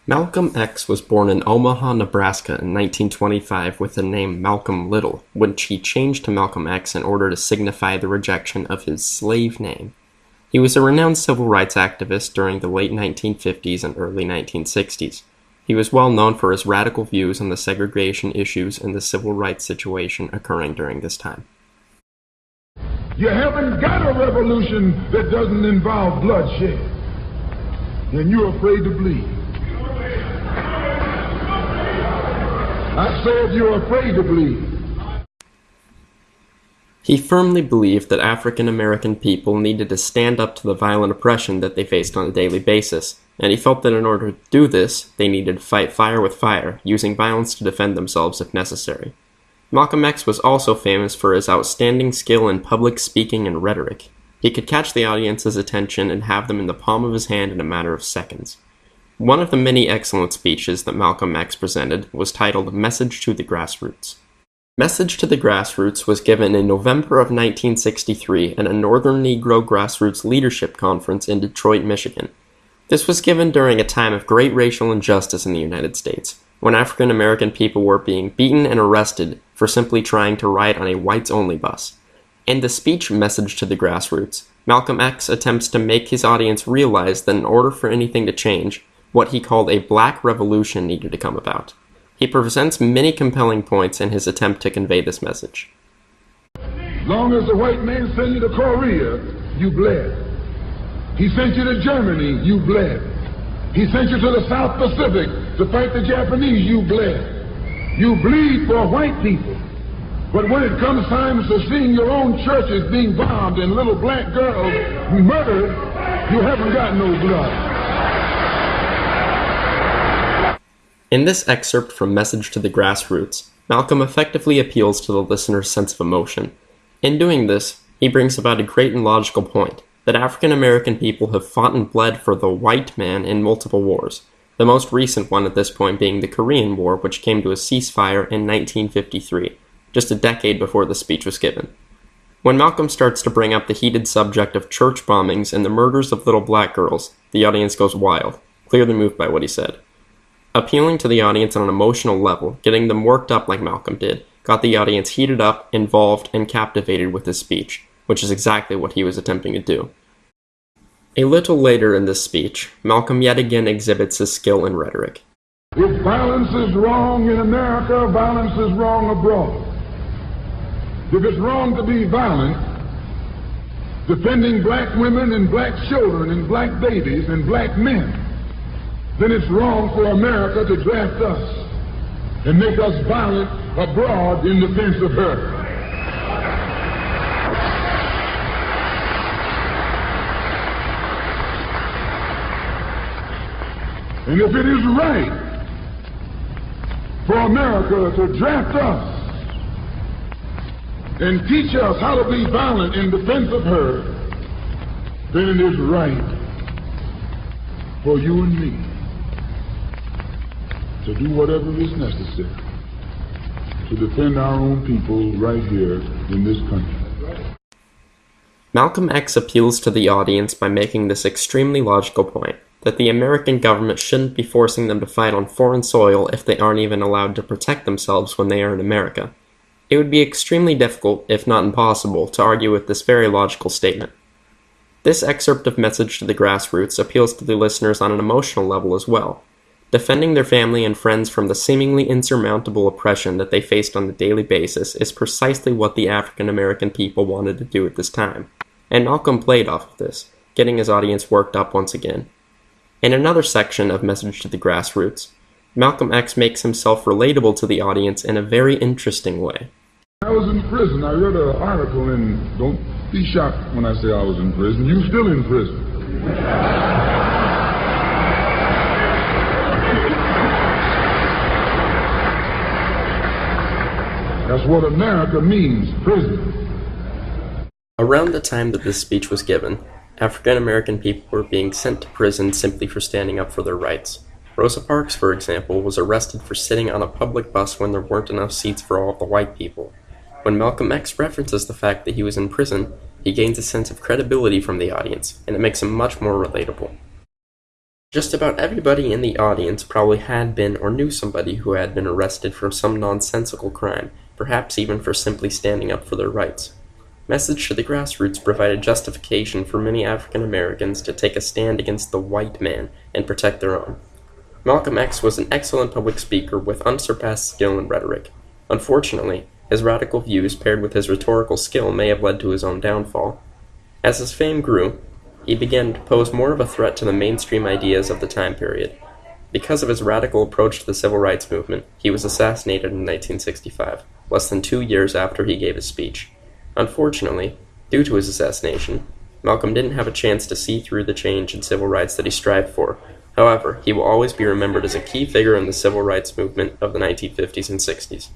Malcolm X was born in Omaha, Nebraska in 1925 with the name Malcolm Little, which he changed to Malcolm X in order to signify the rejection of his slave name. He was a renowned civil rights activist during the late 1950s and early 1960s. He was well known for his radical views on the segregation issues and the civil rights situation occurring during this time. You haven't got a revolution that doesn't involve bloodshed, and you're afraid to bleed. I said you're afraid to bleed. He firmly believed that African American people needed to stand up to the violent oppression that they faced on a daily basis, and he felt that in order to do this, they needed to fight fire with fire, using violence to defend themselves if necessary. Malcolm X was also famous for his outstanding skill in public speaking and rhetoric. He could catch the audience's attention and have them in the palm of his hand in a matter of seconds. One of the many excellent speeches that Malcolm X presented was titled Message to the Grassroots. Message to the Grassroots was given in November of 1963 at a Northern Negro Grassroots Leadership Conference in Detroit, Michigan. This was given during a time of great racial injustice in the United States, when African American people were being beaten and arrested for simply trying to ride on a whites-only bus. In the speech Message to the Grassroots, Malcolm X attempts to make his audience realize that in order for anything to change, what he called a black revolution needed to come about. He presents many compelling points in his attempt to convey this message. Long as the white man sent you to Korea, you bled. He sent you to Germany, you bled. He sent you to the South Pacific to fight the Japanese, you bled. You bleed for white people. But when it comes time to seeing your own churches being bombed and little black girls murdered, you haven't got no blood. In this excerpt from Message to the Grassroots, Malcolm effectively appeals to the listener's sense of emotion. In doing this, he brings about a great and logical point, that African American people have fought and bled for the white man in multiple wars, the most recent one at this point being the Korean War, which came to a ceasefire in 1953, just a decade before the speech was given. When Malcolm starts to bring up the heated subject of church bombings and the murders of little black girls, the audience goes wild, clearly moved by what he said. Appealing to the audience on an emotional level, getting them worked up like Malcolm did, got the audience heated up, involved, and captivated with his speech, which is exactly what he was attempting to do. A little later in this speech, Malcolm yet again exhibits his skill in rhetoric. If violence is wrong in America, violence is wrong abroad. If it's wrong to be violent, defending black women and black children and black babies and black men, then it's wrong for America to draft us and make us violent abroad in defense of her. And if it is right for America to draft us and teach us how to be violent in defense of her, then it is right for you and me to do whatever is necessary to defend our own people right here in this country. Malcolm X appeals to the audience by making this extremely logical point, that the American government shouldn't be forcing them to fight on foreign soil if they aren't even allowed to protect themselves when they are in America. It would be extremely difficult, if not impossible, to argue with this very logical statement. This excerpt of Message to the Grassroots appeals to the listeners on an emotional level as well. Defending their family and friends from the seemingly insurmountable oppression that they faced on a daily basis is precisely what the African American people wanted to do at this time, and Malcolm played off of this, getting his audience worked up once again. In another section of Message to the Grassroots, Malcolm X makes himself relatable to the audience in a very interesting way. I was in prison. I read an article, and don't be shocked when I say I was in prison. You're still in prison. That's what America means, prison. Around the time that this speech was given, African American people were being sent to prison simply for standing up for their rights. Rosa Parks, for example, was arrested for sitting on a public bus when there weren't enough seats for all of the white people. When Malcolm X references the fact that he was in prison, he gains a sense of credibility from the audience, and it makes him much more relatable. Just about everybody in the audience probably had been or knew somebody who had been arrested for some nonsensical crime, perhaps even for simply standing up for their rights. Message to the Grassroots provided justification for many African Americans to take a stand against the white man and protect their own. Malcolm X was an excellent public speaker with unsurpassed skill and rhetoric. Unfortunately, his radical views paired with his rhetorical skill may have led to his own downfall. As his fame grew, he began to pose more of a threat to the mainstream ideas of the time period. Because of his radical approach to the civil rights movement, he was assassinated in 1965, less than 2 years after he gave his speech. Unfortunately, due to his assassination, Malcolm didn't have a chance to see through the change in civil rights that he strived for. However, he will always be remembered as a key figure in the civil rights movement of the 1950s and 60s.